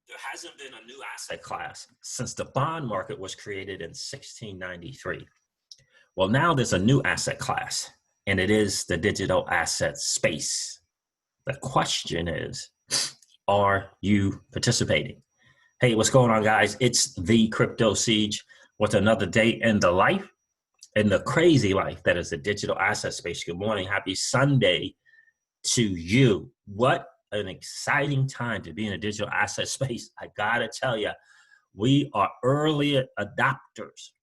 there hasn't been a new asset class since the bond market was created in 1693. Well, now there's a new asset class, and it is the digital asset space. The question is, are you participating? Hey, what's going on, guys? It's the Crypto Siege with another day in the life, in the crazy life that is the digital asset space. Good morning. Happy Sunday to you. What an exciting time to be in a digital asset space. I gotta tell you, we are early adopters,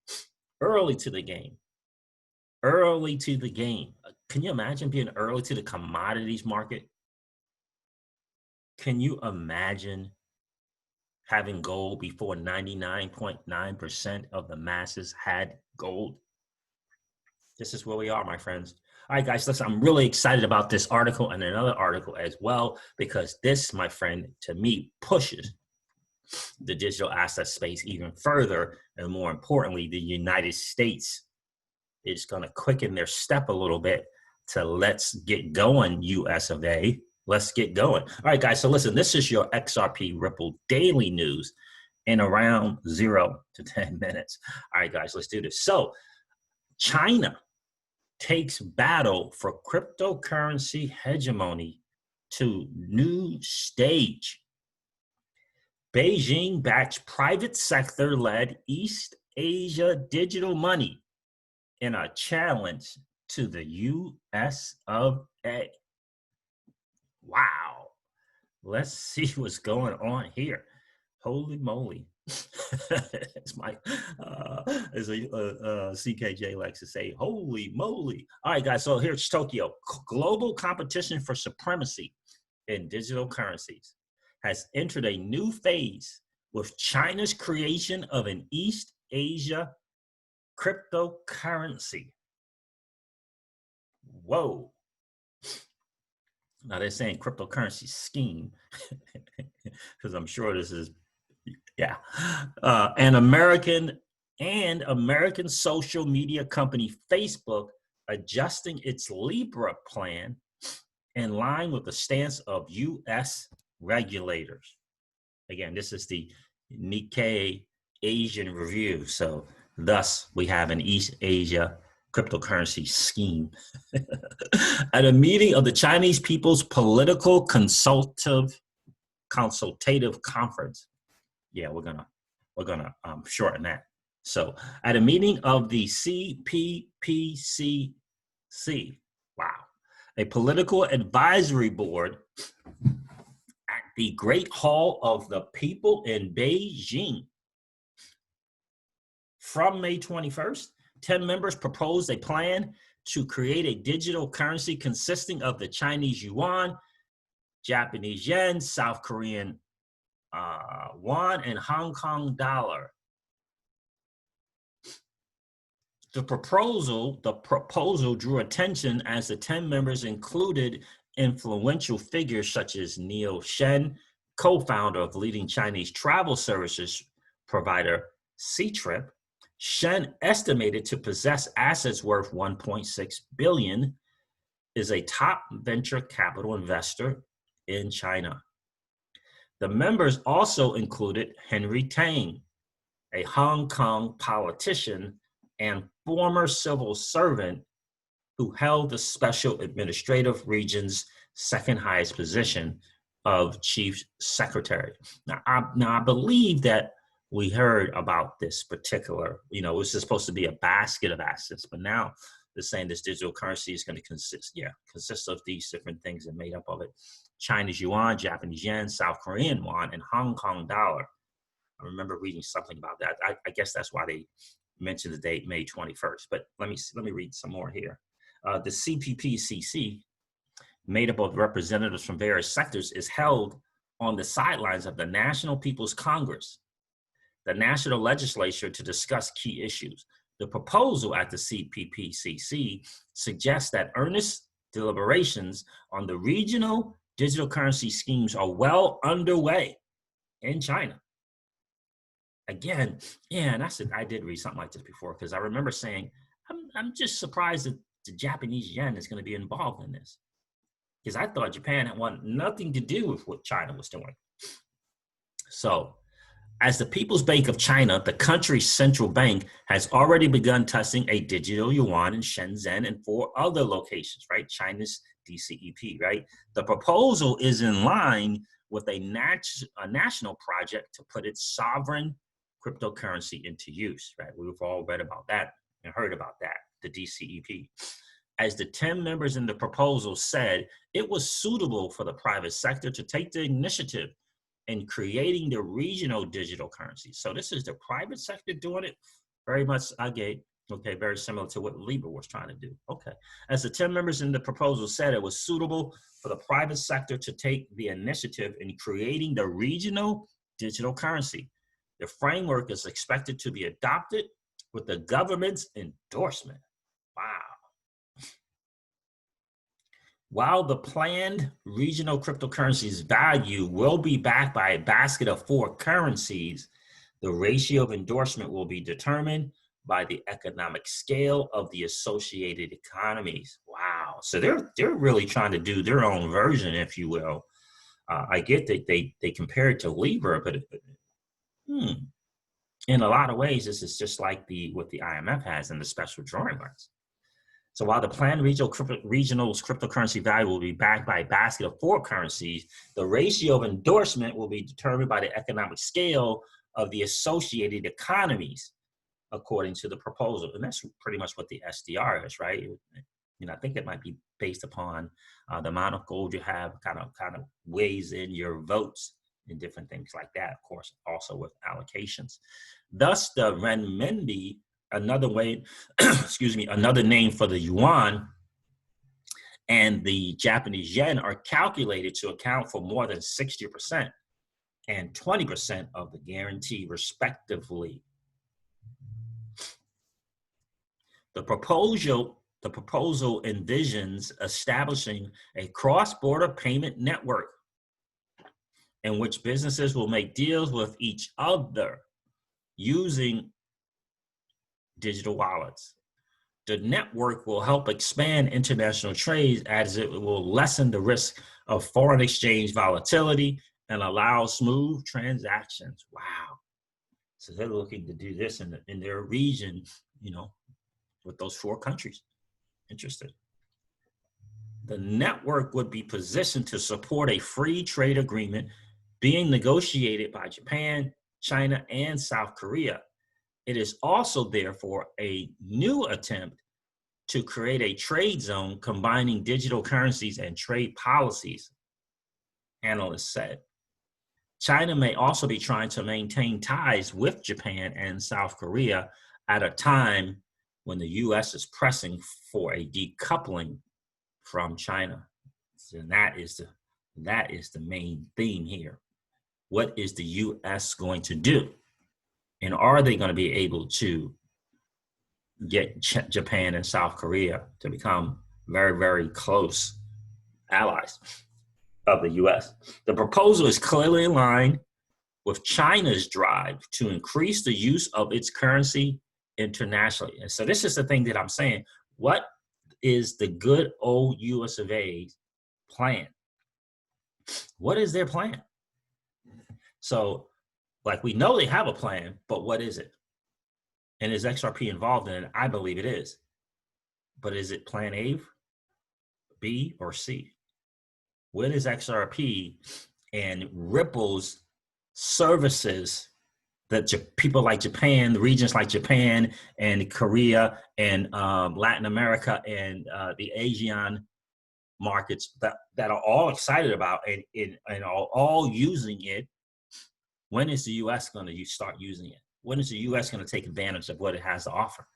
early to the game. Early to the game. Can you imagine being early to the commodities market? Can you imagine having gold before 99.9% of the masses had gold? This is where we are, my friends. All right, guys, listen, I'm really excited about this article and another article as well, because this, my friend, to me, pushes the digital asset space even further. And more importantly, the United States is going to quicken their step a little bit to let's get going, US of A. Let's get going. All right, guys. So listen, this is your XRP Ripple daily news in around 0 to 10 minutes. All right, guys, let's do this. So China takes battle for cryptocurrency hegemony to new stage. Beijing backs private sector-led East Asia digital money in a challenge to the US of A. Wow. Let's see what's going on here. Holy moly. It's my, as CKJ likes to say, holy moly. All right, guys, so here's Tokyo. Global competition for supremacy in digital currencies has entered a new phase with China's creation of an East Asia cryptocurrency. Whoa. Now they're saying cryptocurrency scheme, because I'm sure this is, yeah. An American social media company, Facebook, adjusting its Libra plan in line with the stance of U.S. regulators. Again, this is the Nikkei Asian Review. So thus, we have an East Asia cryptocurrency scheme. At a meeting of the Chinese People's Political Consultative Conference. Yeah, we're gonna shorten that. So at a meeting of the CPPCC, wow, a political advisory board at the Great Hall of the People in Beijing. From May 21st, 10 members proposed a plan to create a digital currency consisting of the Chinese yuan, Japanese yen, South Korean won, and Hong Kong dollar. The proposal drew attention as the 10 members included influential figures such as Neil Shen, co-founder of leading Chinese travel services provider Ctrip. Shen, estimated to possess assets worth $1.6 billion, is a top venture capital investor in China. The members also included Henry Tang, a Hong Kong politician and former civil servant who held the Special Administrative Region's second highest position of Chief Secretary. Now, I believe that we heard about this particular, it was supposed to be a basket of assets, but now they're saying this digital currency is going to consist of these different things and made up of it. Chinese yuan, Japanese yen, South Korean won, and Hong Kong dollar. I remember reading something about that. I guess that's why they mentioned the date, May 21st. But let me read some more here. The CPPCC, made up of representatives from various sectors, is held on the sidelines of the National People's Congress, the national legislature, to discuss key issues. The proposal at the CPPCC suggests that earnest deliberations on the regional digital currency schemes are well underway in China. Again, yeah, and I did read something like this before, because I remember saying, I'm just surprised that the Japanese yen is going to be involved in this, because I thought Japan had wanted nothing to do with what China was doing. So, as the People's Bank of China, the country's central bank has already begun testing a digital yuan in Shenzhen and 4 other locations, right? China's DCEP, right? The proposal is in line with a national project to put its sovereign cryptocurrency into use, right? We've all read about that and heard about that, the DCEP. As the 10 members in the proposal said, it was suitable for the private sector to take the initiative in creating the regional digital currency. So this is the private sector doing it, very much, okay, very similar to what Libra was trying to do. Okay, as the 10 members in the proposal said, it was suitable for the private sector to take the initiative in creating the regional digital currency. The framework is expected to be adopted with the government's endorsement. Wow. While the planned regional cryptocurrency's value will be backed by a basket of 4 currencies, the ratio of endorsement will be determined by the economic scale of the associated economies. Wow. So they're really trying to do their own version, if you will. I get that they compare it to Libra, but in a lot of ways, this is just like what the IMF has in the special drawing rights. So while the planned regional's cryptocurrency value will be backed by a basket of 4 currencies, the ratio of endorsement will be determined by the economic scale of the associated economies, according to the proposal. And that's pretty much what the SDR is, right? I think it might be based upon the amount of gold you have, kind of weighs in your votes and different things like that, of course, also with allocations. Thus, the renminbi, another name for the yuan, and the Japanese yen are calculated to account for more than 60% and 20% of the guarantee, respectively. The proposal envisions establishing a cross-border payment network in which businesses will make deals with each other using digital wallets. The network will help expand international trade as it will lessen the risk of foreign exchange volatility and allow smooth transactions. Wow. So they're looking to do this in their region, with those 4 countries. Interesting. The network would be positioned to support a free trade agreement being negotiated by Japan, China, and South Korea. It is also, therefore, a new attempt to create a trade zone combining digital currencies and trade policies, analysts said. China may also be trying to maintain ties with Japan and South Korea at a time when the U.S. is pressing for a decoupling from China. And that is the main theme here. What is the U.S. going to do? And are they going to be able to get Japan and South Korea to become very, very close allies of the U.S.? The proposal is clearly in line with China's drive to increase the use of its currency internationally. And so this is the thing that I'm saying. What is the good old U.S. of A's plan? What is their plan? So, we know they have a plan, but what is it? And is XRP involved in it? I believe it is. But is it plan A, B, or C? What is XRP and Ripple's services that people like Japan, the regions like Japan and Korea and Latin America and the Asian markets that are all excited about and are all using it? When is the U.S. going to start using it? When is the U.S. going to take advantage of what it has to offer?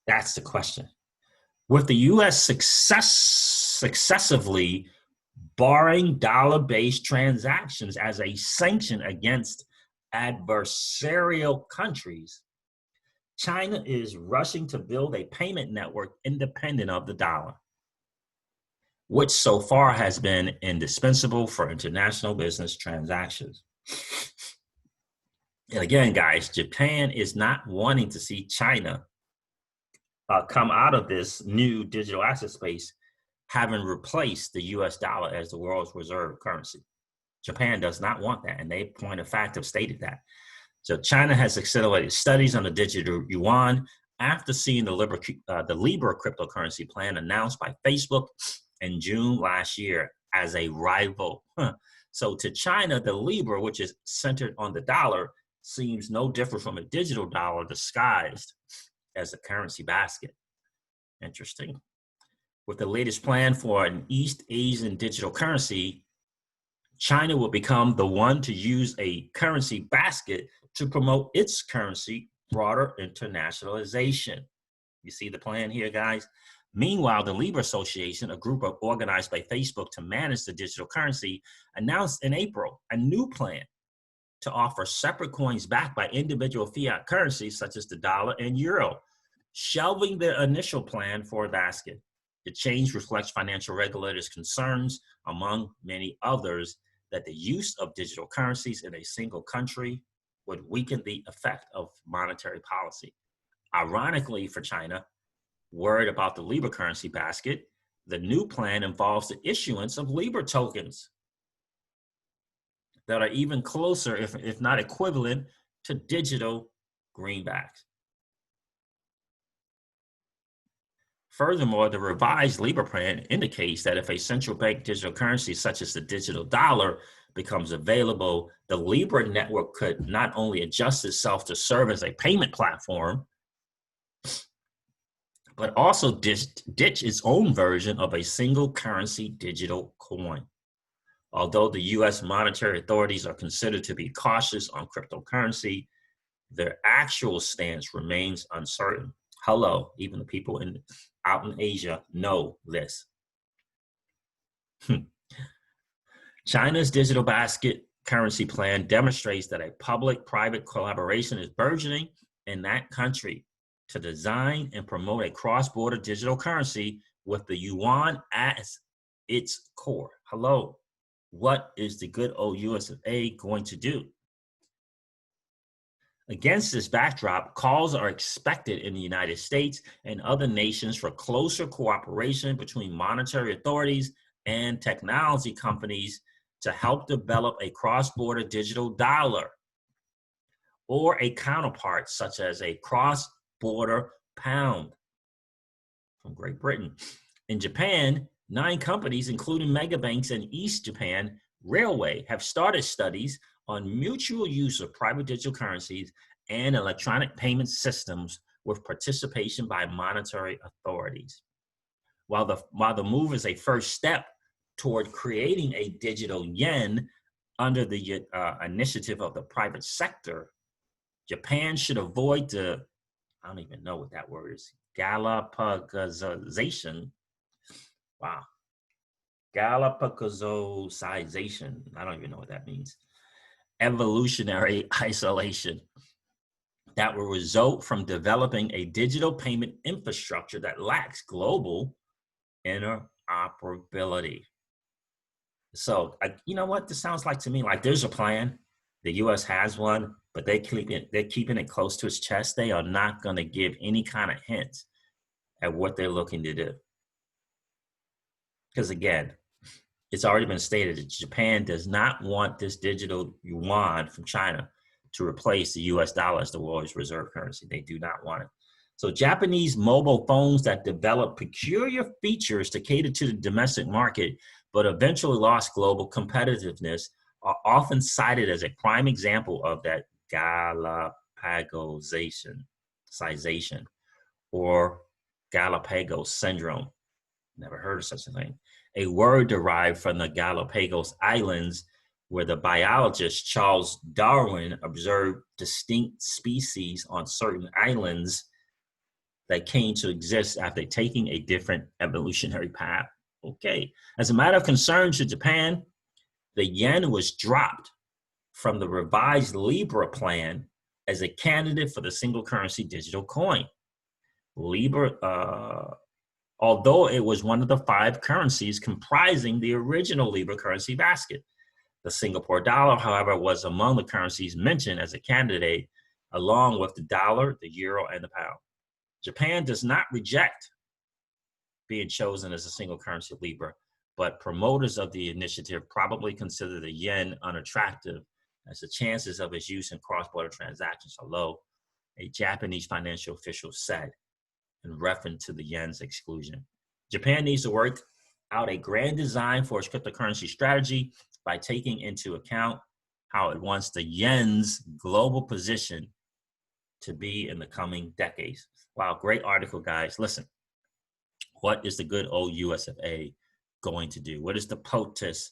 That's the question. With the U.S. successively barring dollar-based transactions as a sanction against adversarial countries, China is rushing to build a payment network independent of the dollar, which so far has been indispensable for international business transactions. And again, guys, Japan is not wanting to see China come out of this new digital asset space having replaced the US dollar as the world's reserve currency. Japan does not want that, and they, point of fact, have stated that. So China has accelerated studies on the digital yuan after seeing the Libra cryptocurrency plan announced by Facebook in June last year as a rival. So to China, the Libra, which is centered on the dollar, seems no different from a digital dollar disguised as a currency basket. Interesting. With the latest plan for an East Asian digital currency, China will become the one to use a currency basket to promote its currency broader internationalization. You see the plan here, guys? Meanwhile, the Libra Association, a group organized by Facebook to manage the digital currency, announced in April a new plan to offer separate coins backed by individual fiat currencies such as the dollar and euro, shelving their initial plan for a basket. The change reflects financial regulators' concerns, among many others, that the use of digital currencies in a single country would weaken the effect of monetary policy. Ironically for China, worried about the Libra currency basket, the new plan involves the issuance of Libra tokens that are even closer, if not equivalent, to digital greenbacks. Furthermore, the revised Libra plan indicates that if a central bank digital currency such as the digital dollar becomes available, the Libra network could not only adjust itself to serve as a payment platform, but also ditch its own version of a single currency digital coin. Although the US monetary authorities are considered to be cautious on cryptocurrency, their actual stance remains uncertain. Hello, even the people out in Asia know this. China's digital basket currency plan demonstrates that a public-private collaboration is burgeoning in that country to design and promote a cross-border digital currency with the yuan as its core. Hello, what is the good old US of A going to do? Against this backdrop, calls are expected in the United States and other nations for closer cooperation between monetary authorities and technology companies to help develop a cross-border digital dollar or a counterpart such as a cross-border pound from Great Britain. In Japan, 9 companies, including megabanks and East Japan Railway, have started studies on mutual use of private digital currencies and electronic payment systems with participation by monetary authorities. While the move is a first step toward creating a digital yen under the initiative of the private sector, Japan should avoid the, I don't even know what that word is, Galapagosization. Wow. Galapagosization. I don't even know what that means. Evolutionary isolation that will result from developing a digital payment infrastructure that lacks global interoperability. So, you know what this sounds like to me? Like there's a plan. The U.S. has one, but they're keeping it close to its chest. They are not going to give any kind of hints at what they're looking to do. Because again, it's already been stated that Japan does not want this digital yuan from China to replace the US dollar as the world's reserve currency. They do not want it. So Japanese mobile phones that develop peculiar features to cater to the domestic market, but eventually lost global competitiveness, are often cited as a prime example of that Galapagosization or Galapagos syndrome. Never heard of such a thing. A word derived from the Galapagos Islands, where the biologist Charles Darwin observed distinct species on certain islands that came to exist after taking a different evolutionary path. Okay. As a matter of concern to Japan, the yen was dropped from the revised Libra plan as a candidate for the single currency digital coin. Libra, although it was one of the 5 currencies comprising the original Libra currency basket. The Singapore dollar, however, was among the currencies mentioned as a candidate, along with the dollar, the euro, and the pound. Japan does not reject being chosen as a single currency Libra, but promoters of the initiative probably consider the yen unattractive as the chances of its use in cross-border transactions are low, a Japanese financial official said in reference to the yen's exclusion. Japan needs to work out a grand design for its cryptocurrency strategy by taking into account how it wants the yen's global position to be in the coming decades. Wow, great article, guys. Listen, what is the good old US of A going to do? What is the POTUS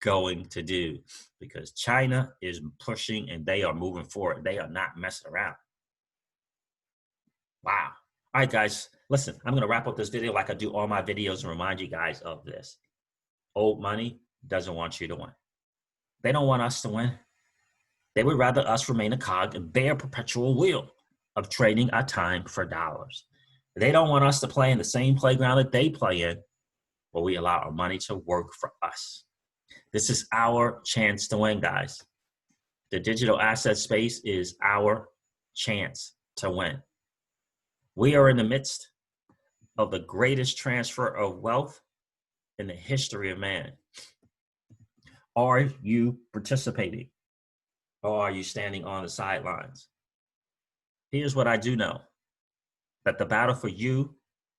going to do? Because China is pushing and they are moving forward. They are not messing around. Wow. All right, guys, listen, I'm going to wrap up this video like I do all my videos and remind you guys of this. Old money doesn't want you to win. They don't want us to win. They would rather us remain a cog and bear perpetual wheel of trading our time for dollars. They don't want us to play in the same playground that they play in, where we allow our money to work for us. This is our chance to win, guys. The digital asset space is our chance to win. We are in the midst of the greatest transfer of wealth in the history of man. Are you participating? Or are you standing on the sidelines? Here's what I do know, that the battle for you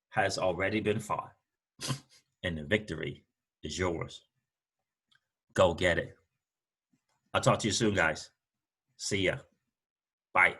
has already been fought, and the victory is yours. Go get it. I'll talk to you soon, guys. See ya. Bye.